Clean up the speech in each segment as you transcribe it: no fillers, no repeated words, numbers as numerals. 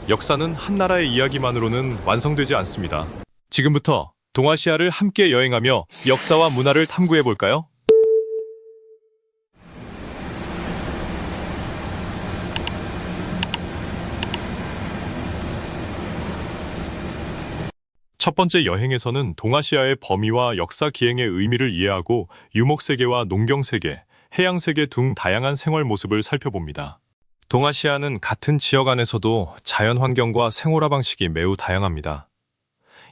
역사는 한 나라의 이야기만으로는 완성되지 않습니다. 지금부터 동아시아를 함께 여행하며 역사와 문화를 탐구해 볼까요? 첫 번째 여행에서는 동아시아의 범위와 역사 기행의 의미를 이해하고 유목세계와 농경세계, 해양세계 등 다양한 생활 모습을 살펴봅니다. 동아시아는 같은 지역 안에서도 자연 환경과 생활화 방식이 매우 다양합니다.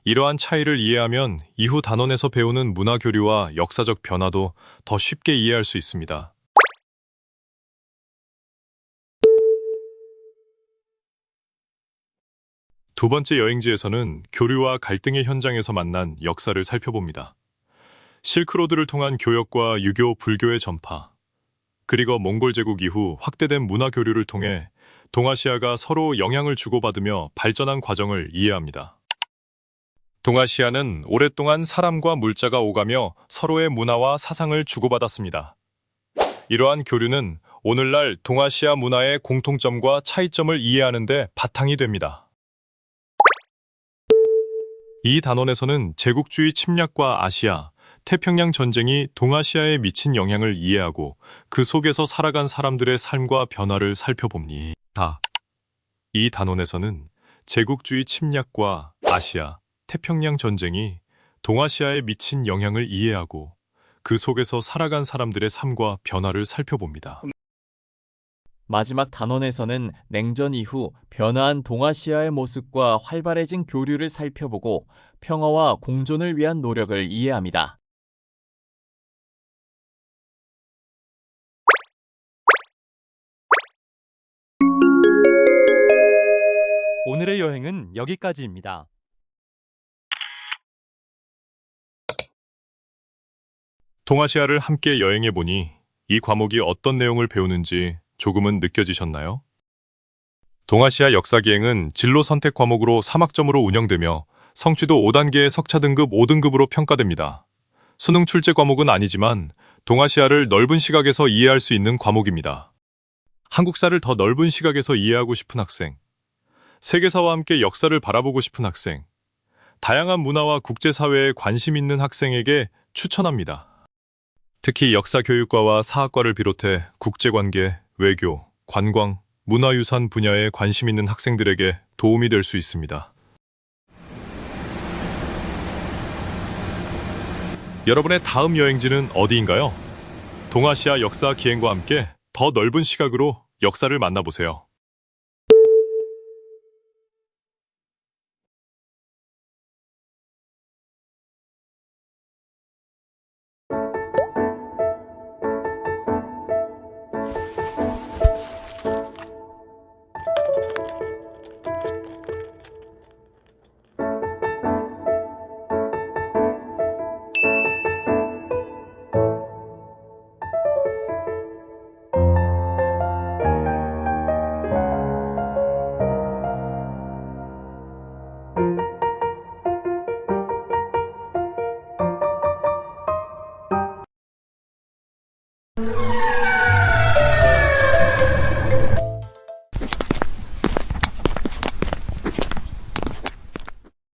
이러한 차이를 이해하면 이후 단원에서 배우는 문화 교류와 역사적 변화도 더 쉽게 이해할 수 있습니다. 두 번째 여행지에서는 교류와 갈등의 현장에서 만난 역사를 살펴봅니다. 실크로드를 통한 교역과 유교, 불교의 전파, 그리고 몽골 제국 이후 확대된 문화 교류를 통해 동아시아가 서로 영향을 주고받으며 발전한 과정을 이해합니다. 동아시아는 오랫동안 사람과 물자가 오가며 서로의 문화와 사상을 주고받았습니다. 이러한 교류는 오늘날 동아시아 문화의 공통점과 차이점을 이해하는 데 바탕이 됩니다. 이 단원에서는 제국주의 침략과 아시아, 태평양 전쟁이 동아시아에 미친 영향을 이해하고 그 속에서 살아간 사람들의 삶과 변화를 살펴봅니다. 이 단원에서는 제국주의 침략과 아시아, 태평양 전쟁이 동아시아에 미친 영향을 이해하고 그 속에서 살아간 사람들의 삶과 변화를 살펴봅니다. 마지막 단원에서는 냉전 이후 변화한 동아시아의 모습과 활발해진 교류를 살펴보고 평화와 공존을 위한 노력을 이해합니다. 오늘의 여행은 여기까지입니다. 동아시아를 함께 여행해보니 이 과목이 어떤 내용을 배우는지 조금은 느껴지셨나요? 동아시아 역사기행은 진로 선택 과목으로 3학점으로 운영되며 성취도 5단계의 석차 등급 5등급으로 평가됩니다. 수능 출제 과목은 아니지만 동아시아를 넓은 시각에서 이해할 수 있는 과목입니다. 한국사를 더 넓은 시각에서 이해하고 싶은 학생, 세계사와 함께 역사를 바라보고 싶은 학생, 다양한 문화와 국제사회에 관심 있는 학생에게 추천합니다. 특히 역사교육과와 사학과를 비롯해 국제관계, 외교, 관광, 문화유산 분야에 관심 있는 학생들에게 도움이 될 수 있습니다. 여러분의 다음 여행지는 어디인가요? 동아시아 역사 기행과 함께 더 넓은 시각으로 역사를 만나보세요.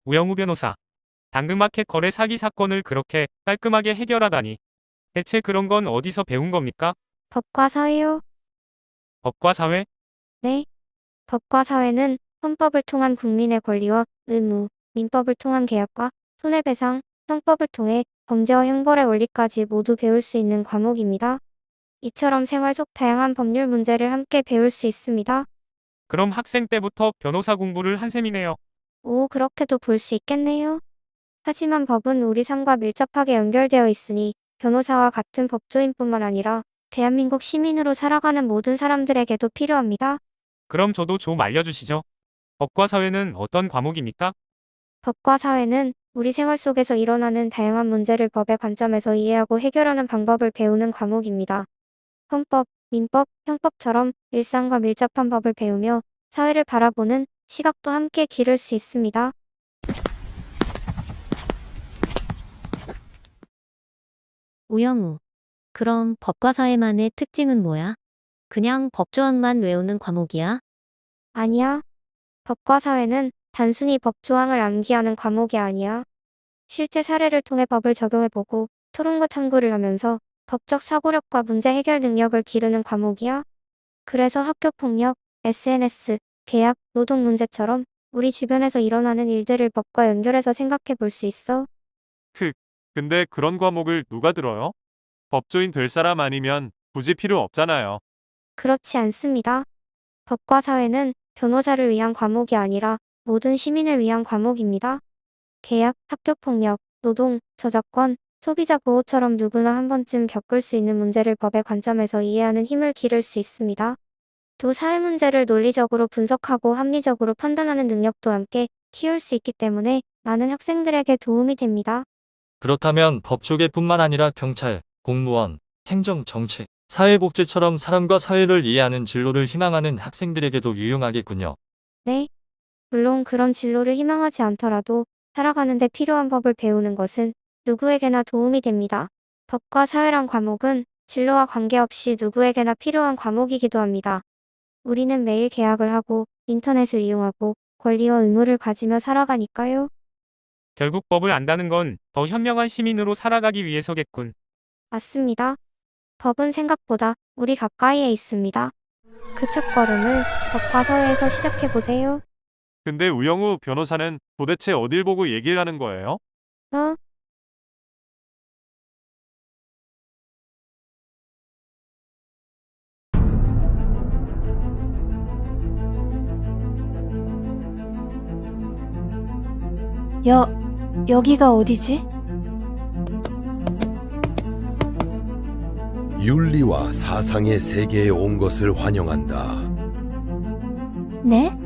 우영우 변호사. 당근마켓 거래 사기 사건을 그렇게 깔끔하게 해결하다니. 대체 그런 건 어디서 배운 겁니까? 법과 사회요? 법과 사회? 네. 법과 사회는 헌법을 통한 국민의 권리와 의무, 민법을 통한 계약과 손해배상, 형법을 통해 범죄와 형벌의 원리까지 모두 배울 수 있는 과목입니다. 이처럼 생활 속 다양한 법률 문제를 함께 배울 수 있습니다. 그럼 학생 때부터 변호사 공부를 한 셈이네요. 오, 그렇게도 볼 수 있겠네요. 하지만 법은 우리 삶과 밀접하게 연결되어 있으니 변호사와 같은 법조인뿐만 아니라 대한민국 시민으로 살아가는 모든 사람들에게도 필요합니다. 그럼 저도 좀 알려주시죠. 법과 사회는 어떤 과목입니까? 법과 사회는 우리 생활 속에서 일어나는 다양한 문제를 법의 관점에서 이해하고 해결하는 방법을 배우는 과목입니다. 헌법, 민법, 형법처럼 일상과 밀접한 법을 배우며 사회를 바라보는 시각도 함께 기를 수 있습니다. 우영우. 그럼 법과 사회만의 특징은 뭐야? 그냥 법조항만 외우는 과목이야? 아니야. 법과 사회는 단순히 법 조항을 암기하는 과목이 아니야. 실제 사례를 통해 법을 적용해보고 토론과 탐구를 하면서 법적 사고력과 문제 해결 능력을 기르는 과목이야. 그래서 학교 폭력, SNS, 계약, 노동 문제처럼 우리 주변에서 일어나는 일들을 법과 연결해서 생각해 볼 수 있어. 근데 그런 과목을 누가 들어요? 법조인 될 사람 아니면 굳이 필요 없잖아요. 그렇지 않습니다. 법과 사회는 변호사를 위한 과목이 아니라 모든 시민을 위한 과목입니다. 계약, 학교폭력, 노동, 저작권, 소비자 보호처럼 누구나 한 번쯤 겪을 수 있는 문제를 법의 관점에서 이해하는 힘을 기를 수 있습니다. 또 사회 문제를 논리적으로 분석하고 합리적으로 판단하는 능력도 함께 키울 수 있기 때문에 많은 학생들에게 도움이 됩니다. 그렇다면 법조계뿐만 아니라 경찰, 공무원, 행정, 정책, 사회복지처럼 사람과 사회를 이해하는 진로를 희망하는 학생들에게도 유용하겠군요. 네. 물론 그런 진로를 희망하지 않더라도 살아가는 데 필요한 법을 배우는 것은 누구에게나 도움이 됩니다. 법과 사회란 과목은 진로와 관계없이 누구에게나 필요한 과목이기도 합니다. 우리는 매일 계약을 하고 인터넷을 이용하고 권리와 의무를 가지며 살아가니까요. 결국 법을 안다는 건 더 현명한 시민으로 살아가기 위해서겠군. 맞습니다. 법은 생각보다 우리 가까이에 있습니다. 그 첫걸음을 법과 사회에서 시작해보세요. 근데 우영우 변호사는 도대체 어딜 보고 얘기를 하는 거예요? 어? 여기가 어디지? 윤리와 사상의 세계에 온 것을 환영한다. 네?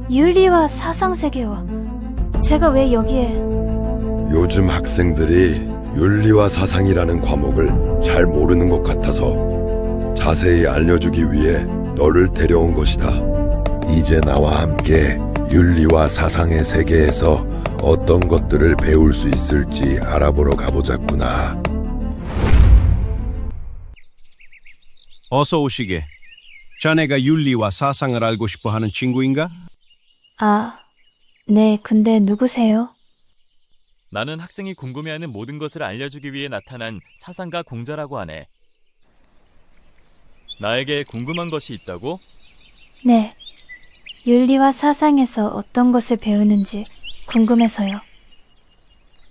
윤리와 사상세계와 제가 왜 여기에... 요즘 학생들이 윤리와 사상이라는 과목을 잘 모르는 것 같아서 자세히 알려주기 위해 너를 데려온 것이다. 이제 나와 함께 윤리와 사상의 세계에서 어떤 것들을 배울 수 있을지 알아보러 가보자꾸나. 어서 오시게. 자네가 윤리와 사상을 알고 싶어 하는 친구인가? 아, 네, 근데 누구세요? 나는 학생이 궁금해하는 모든 것을 알려주기 위해 나타난 사상가 공자라고 하네. 나에게 궁금한 것이 있다고? 네, 윤리와 사상에서 어떤 것을 배우는지 궁금해서요.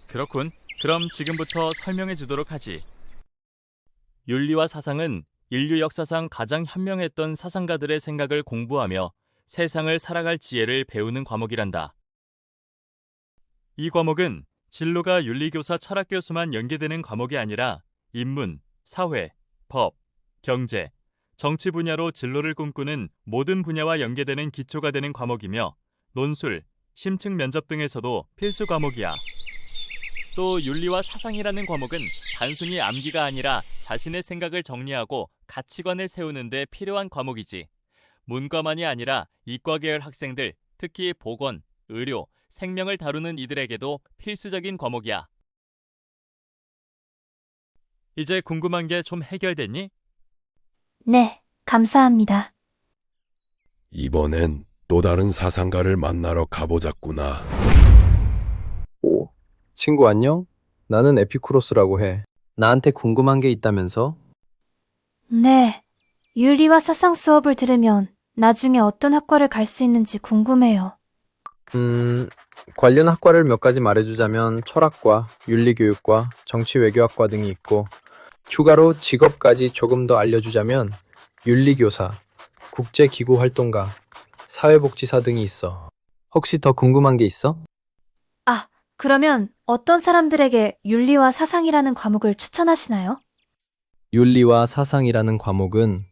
그렇군. 그럼 지금부터 설명해 주도록 하지. 윤리와 사상은 인류 역사상 가장 현명했던 사상가들의 생각을 공부하며 세상을 살아갈 지혜를 배우는 과목이란다. 이 과목은 진로가 윤리교사 철학교수만 연계되는 과목이 아니라 인문, 사회, 법, 경제, 정치 분야로 진로를 꿈꾸는 모든 분야와 연계되는 기초가 되는 과목이며 논술, 심층 면접 등에서도 필수 과목이야. 또 윤리와 사상이라는 과목은 단순히 암기가 아니라 자신의 생각을 정리하고 가치관을 세우는 데 필요한 과목이지. 문과만이 아니라 이과 계열 학생들, 특히 보건, 의료, 생명을 다루는 이들에게도 필수적인 과목이야. 이제 궁금한 게 좀 해결됐니? 네, 감사합니다. 이번엔 또 다른 사상가를 만나러 가보자꾸나. 오, 친구 안녕? 나는 에피쿠로스라고 해. 나한테 궁금한 게 있다면서? 네, 윤리와 사상 수업을 들으면 나중에 어떤 학과를 갈 수 있는지 궁금해요. 관련 학과를 몇 가지 말해주자면 철학과, 윤리교육과, 정치외교학과 등이 있고 추가로 직업까지 조금 더 알려주자면 윤리교사, 국제기구 활동가, 사회복지사 등이 있어. 혹시 더 궁금한 게 있어? 아, 그러면 어떤 사람들에게 윤리와 사상이라는 과목을 추천하시나요? 윤리와 사상이라는 과목은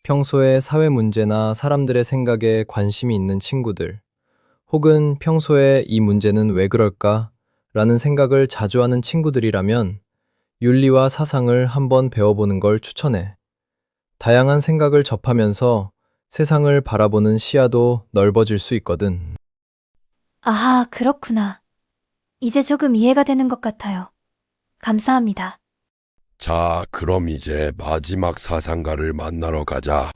평소에 사회 문제나 사람들의 생각에 관심이 있는 친구들, 혹은 평소에 이 문제는 왜 그럴까? 라는 생각을 자주 하는 친구들이라면 윤리와 사상을 한번 배워보는 걸 추천해. 다양한 생각을 접하면서 세상을 바라보는 시야도 넓어질 수 있거든. 아하, 그렇구나. 이제 조금 이해가 되는 것 같아요. 감사합니다. 자, 그럼 이제 마지막 사상가를 만나러 가자.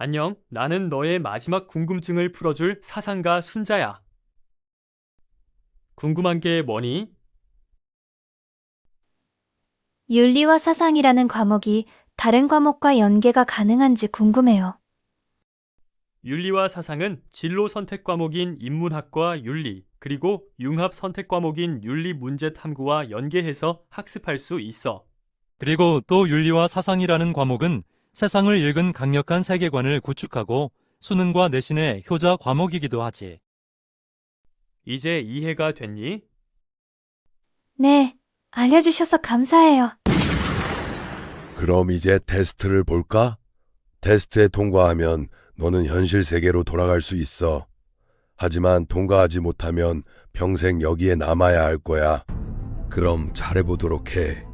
안녕, 나는 너의 마지막 궁금증을 풀어줄 사상가 순자야. 궁금한 게 뭐니? 윤리와 사상이라는 과목이 다른 과목과 연계가 가능한지 궁금해요. 윤리와 사상은 진로 선택 과목인 인문학과 윤리, 그리고 융합 선택 과목인 윤리 문제 탐구와 연계해서 학습할 수 있어. 그리고 또 윤리와 사상이라는 과목은 세상을 읽은 강력한 세계관을 구축하고 수능과 내신의 효자 과목이기도 하지. 이제 이해가 됐니? 네, 알려주셔서 감사해요. 그럼 이제 테스트를 볼까? 테스트에 통과하면 너는 현실 세계로 돌아갈 수 있어. 하지만 통과하지 못하면 평생 여기에 남아야 할 거야. 그럼 잘해보도록 해.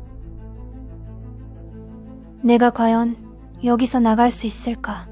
내가 과연 여기서 나갈 수 있을까?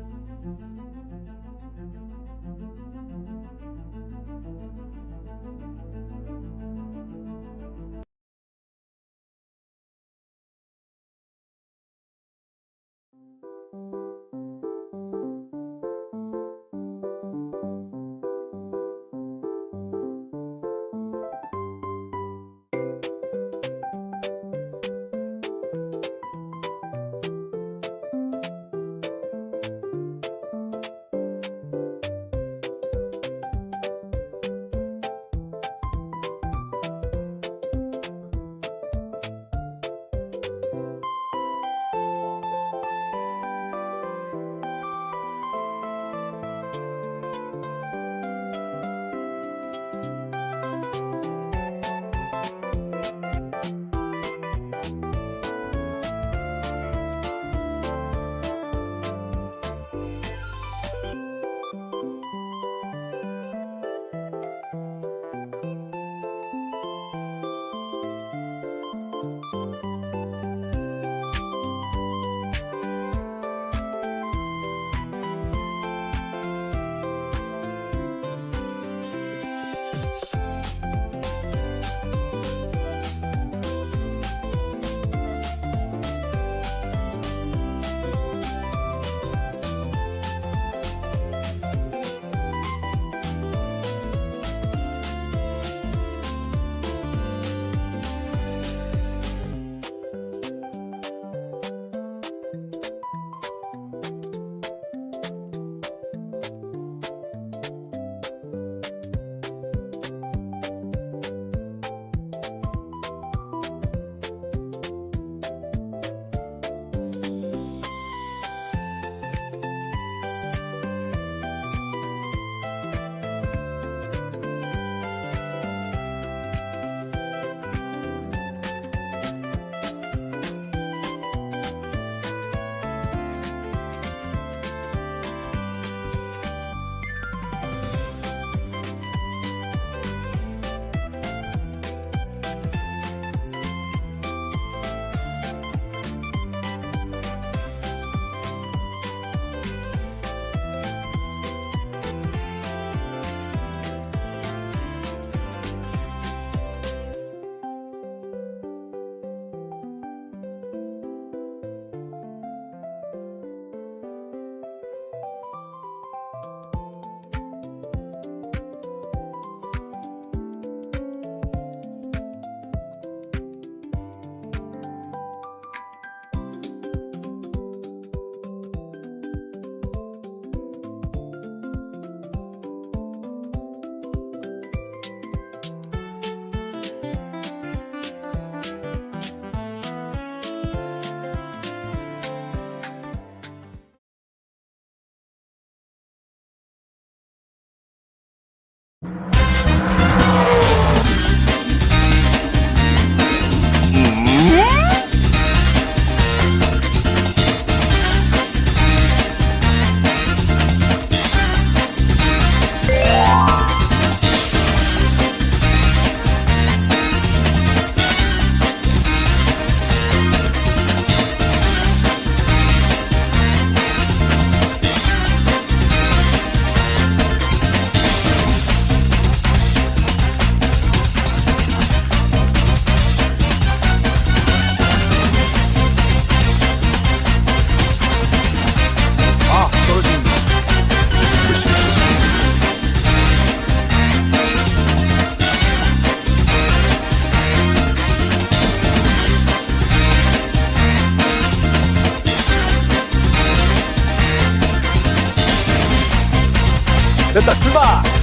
됐다, 출발!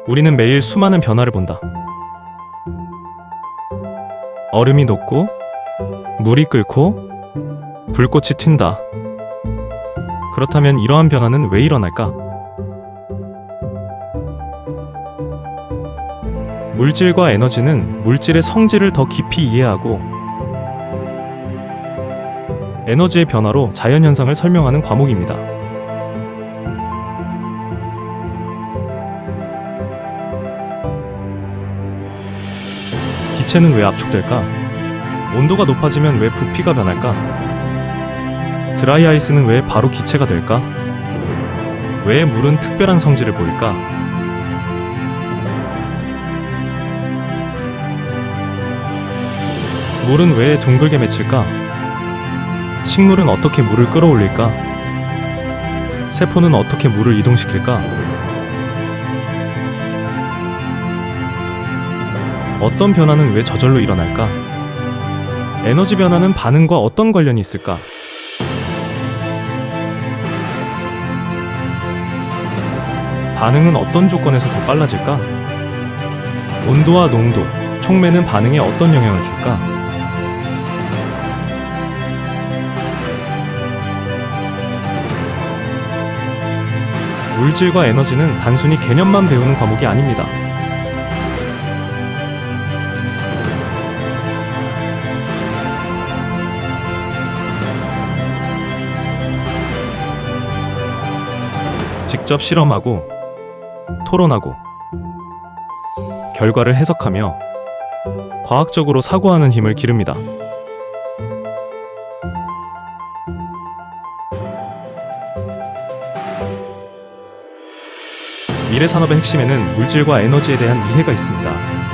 우리는 매일 수많은 변화를 본다. 얼음이 녹고, 물이 끓고, 불꽃이 튄다. 그렇다면 이러한 변화는 왜 일어날까? 물질과 에너지는 물질의 성질을 더 깊이 이해하고, 에너지의 변화로 자연현상을 설명하는 과목입니다. 기체는 왜 압축될까? 온도가 높아지면 왜 부피가 변할까? 드라이 아이스는 왜 바로 기체가 될까? 왜 물은 특별한 성질을 보일까? 물은 왜 둥글게 맺힐까? 식물은 어떻게 물을 끌어올릴까? 세포는 어떻게 물을 이동시킬까? 어떤 변화는 왜 저절로 일어날까? 에너지 변화는 반응과 어떤 관련이 있을까? 반응은 어떤 조건에서 더 빨라질까? 온도와 농도, 촉매는 반응에 어떤 영향을 줄까? 물질과 에너지는 단순히 개념만 배우는 과목이 아닙니다. 직접 실험하고, 토론하고, 결과를 해석하며 과학적으로 사고하는 힘을 기릅니다. 미래 산업의 핵심에는 물질과 에너지에 대한 이해가 있습니다.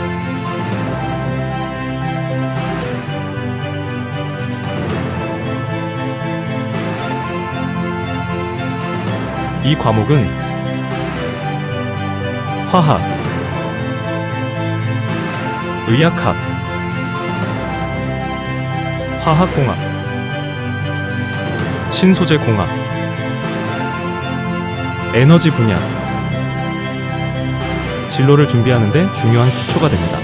이 과목은 화학, 의학학, 화학공학, 신소재공학, 에너지 분야, 진로를 준비하는 데 중요한 기초가 됩니다.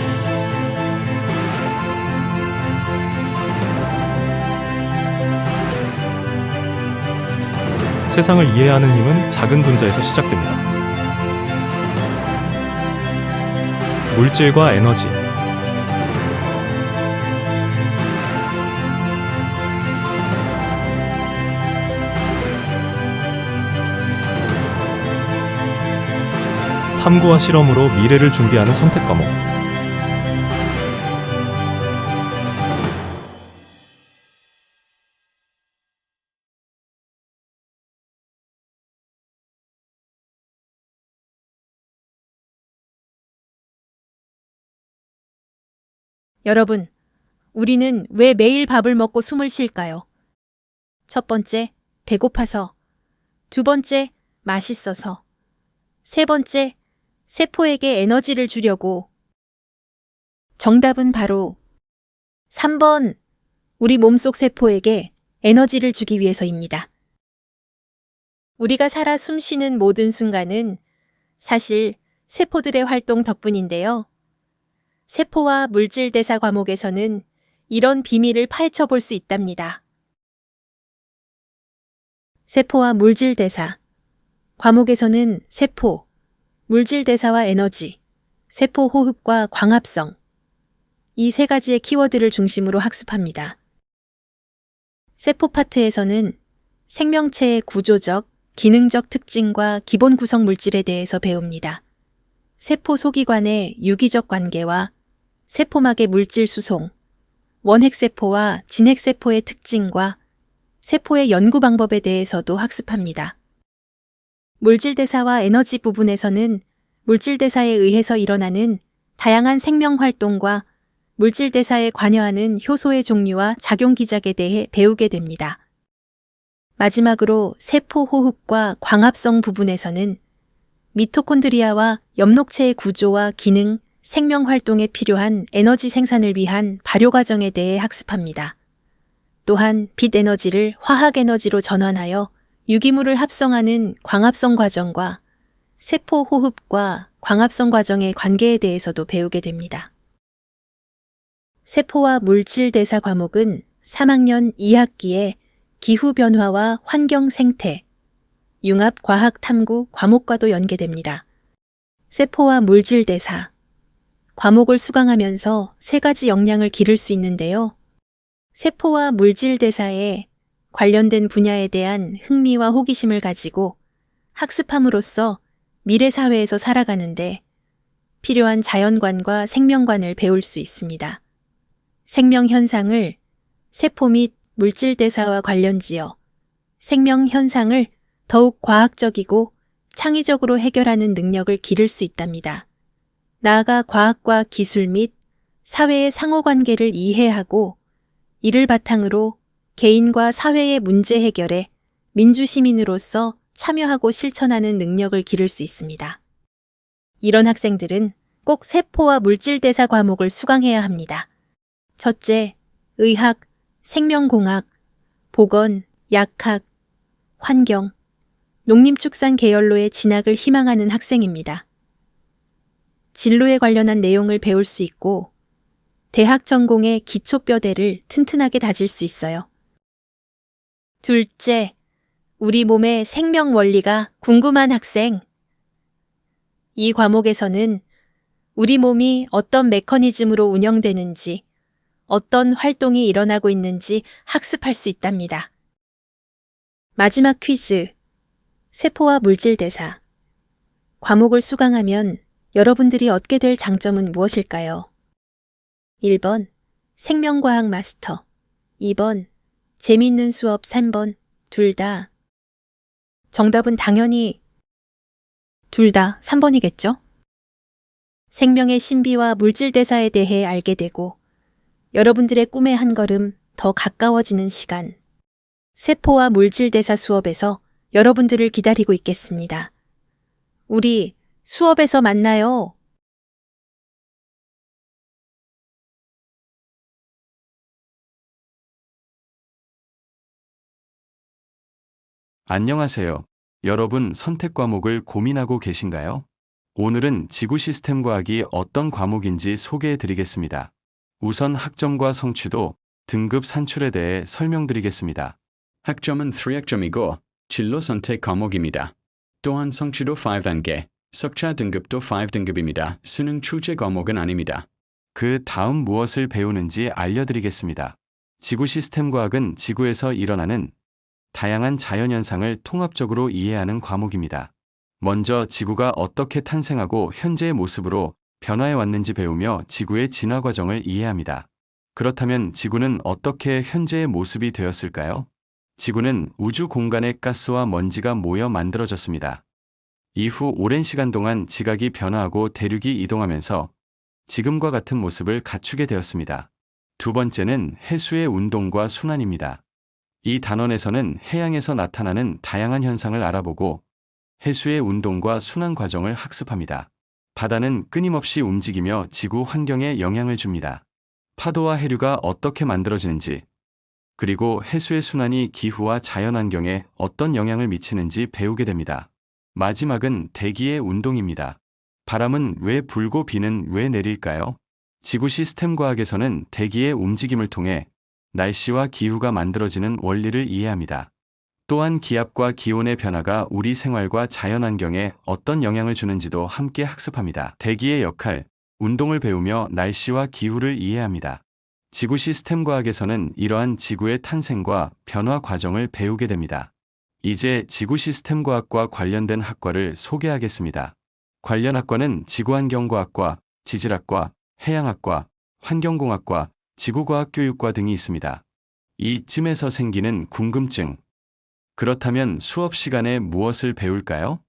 세상을 이해하는 힘은 작은 분자에서 시작됩니다. 물질과 에너지, 탐구와 실험으로 미래를 준비하는 선택 과목. 여러분, 우리는 왜 매일 밥을 먹고 숨을 쉴까요? 첫 번째, 배고파서. 두 번째, 맛있어서. 세 번째, 세포에게 에너지를 주려고. 정답은 바로 3번, 우리 몸속 세포에게 에너지를 주기 위해서입니다. 우리가 살아 숨쉬는 모든 순간은 사실 세포들의 활동 덕분인데요. 세포와 물질 대사 과목에서는 이런 비밀을 파헤쳐 볼 수 있답니다. 세포와 물질 대사 과목에서는 세포, 물질 대사와 에너지, 세포 호흡과 광합성. 이 세 가지의 키워드를 중심으로 학습합니다. 세포 파트에서는 생명체의 구조적, 기능적 특징과 기본 구성 물질에 대해서 배웁니다. 세포 소기관의 유기적 관계와 세포막의 물질 수송, 원핵세포와 진핵세포의 특징과 세포의 연구 방법에 대해서도 학습합니다. 물질대사와 에너지 부분에서는 물질대사에 의해서 일어나는 다양한 생명 활동과 물질대사에 관여하는 효소의 종류와 작용 기작에 대해 배우게 됩니다. 마지막으로 세포 호흡과 광합성 부분에서는 미토콘드리아와 엽록체의 구조와 기능, 생명 활동에 필요한 에너지 생산을 위한 발효 과정에 대해 학습합니다. 또한 빛 에너지를 화학 에너지로 전환하여 유기물을 합성하는 광합성 과정과 세포 호흡과 광합성 과정의 관계에 대해서도 배우게 됩니다. 세포와 물질 대사 과목은 3학년 2학기에 기후 변화와 환경 생태, 융합 과학 탐구 과목과도 연계됩니다. 세포와 물질 대사. 과목을 수강하면서 세 가지 역량을 기를 수 있는데요. 세포와 물질 대사에 관련된 분야에 대한 흥미와 호기심을 가지고 학습함으로써 미래 사회에서 살아가는데 필요한 자연관과 생명관을 배울 수 있습니다. 생명 현상을 세포 및 물질 대사와 관련지어 생명 현상을 더욱 과학적이고 창의적으로 해결하는 능력을 기를 수 있답니다. 나아가 과학과 기술 및 사회의 상호관계를 이해하고 이를 바탕으로 개인과 사회의 문제 해결에 민주시민으로서 참여하고 실천하는 능력을 기를 수 있습니다. 이런 학생들은 꼭 세포와 물질대사 과목을 수강해야 합니다. 첫째, 의학, 생명공학, 보건, 약학, 환경, 농림축산 계열로의 진학을 희망하는 학생입니다. 진로에 관련한 내용을 배울 수 있고 대학 전공의 기초뼈대를 튼튼하게 다질 수 있어요. 둘째, 우리 몸의 생명 원리가 궁금한 학생. 이 과목에서는 우리 몸이 어떤 메커니즘으로 운영되는지, 어떤 활동이 일어나고 있는지 학습할 수 있답니다. 마지막 퀴즈. 세포와 물질 대사. 과목을 수강하면 여러분들이 얻게 될 장점은 무엇일까요? 1번, 생명과학 마스터. 2번, 재미있는 수업. 3번, 둘 다. 정답은 당연히 둘 다 3번이겠죠? 생명의 신비와 물질 대사에 대해 알게 되고 여러분들의 꿈의 한 걸음 더 가까워지는 시간. 세포와 물질 대사 수업에서 여러분들을 기다리고 있겠습니다. 우리 수업에서 만나요. 안녕하세요. 여러분 선택 과목을 고민하고 계신가요? 오늘은 지구 시스템 과학이 어떤 과목인지 소개해 드리겠습니다. 우선 학점과 성취도, 등급 산출에 대해 설명드리겠습니다. 학점은 3학점이고 진로 선택 과목입니다. 또한 성취도 5단계, 석차 등급도 5등급입니다. 수능 출제 과목은 아닙니다. 그 다음 무엇을 배우는지 알려드리겠습니다. 지구 시스템 과학은 지구에서 일어나는 다양한 자연현상을 통합적으로 이해하는 과목입니다. 먼저 지구가 어떻게 탄생하고 현재의 모습으로 변화해 왔는지 배우며 지구의 진화 과정을 이해합니다. 그렇다면 지구는 어떻게 현재의 모습이 되었을까요? 지구는 우주 공간의 가스와 먼지가 모여 만들어졌습니다. 이후 오랜 시간 동안 지각이 변화하고 대륙이 이동하면서 지금과 같은 모습을 갖추게 되었습니다. 두 번째는 해수의 운동과 순환입니다. 이 단원에서는 해양에서 나타나는 다양한 현상을 알아보고 해수의 운동과 순환 과정을 학습합니다. 바다는 끊임없이 움직이며 지구 환경에 영향을 줍니다. 파도와 해류가 어떻게 만들어지는지, 그리고 해수의 순환이 기후와 자연환경에 어떤 영향을 미치는지 배우게 됩니다. 마지막은 대기의 운동입니다. 바람은 왜 불고 비는 왜 내릴까요? 지구 시스템 과학에서는 대기의 움직임을 통해 날씨와 기후가 만들어지는 원리를 이해합니다. 또한 기압과 기온의 변화가 우리 생활과 자연환경에 어떤 영향을 주는지도 함께 학습합니다. 대기의 역할, 운동을 배우며 날씨와 기후를 이해합니다. 지구 시스템 과학에서는 이러한 지구의 탄생과 변화 과정을 배우게 됩니다. 이제 지구 시스템 과학과 관련된 학과를 소개하겠습니다. 관련 학과는 지구환경과학과, 지질학과, 해양학과, 환경공학과, 지구과학교육과 등이 있습니다. 이쯤에서 생기는 궁금증. 그렇다면 수업 시간에 무엇을 배울까요?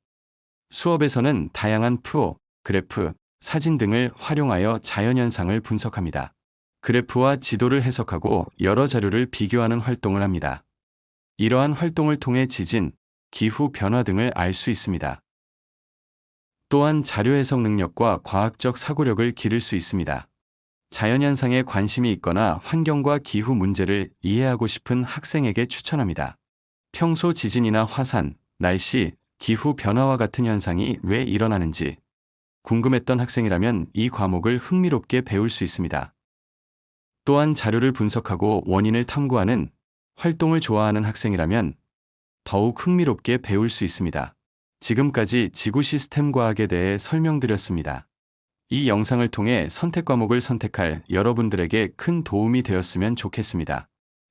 수업에서는 다양한 표, 그래프, 사진 등을 활용하여 자연현상을 분석합니다. 그래프와 지도를 해석하고 여러 자료를 비교하는 활동을 합니다. 이러한 활동을 통해 지진, 기후 변화 등을 알 수 있습니다. 또한 자료 해석 능력과 과학적 사고력을 기를 수 있습니다. 자연현상에 관심이 있거나 환경과 기후 문제를 이해하고 싶은 학생에게 추천합니다. 평소 지진이나 화산, 날씨, 기후 변화와 같은 현상이 왜 일어나는지 궁금했던 학생이라면 이 과목을 흥미롭게 배울 수 있습니다. 또한 자료를 분석하고 원인을 탐구하는 활동을 좋아하는 학생이라면 더욱 흥미롭게 배울 수 있습니다. 지금까지 지구 시스템 과학에 대해 설명드렸습니다. 이 영상을 통해 선택 과목을 선택할 여러분들에게 큰 도움이 되었으면 좋겠습니다.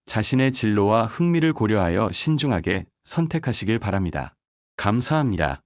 자신의 진로와 흥미를 고려하여 신중하게 선택하시길 바랍니다. 감사합니다.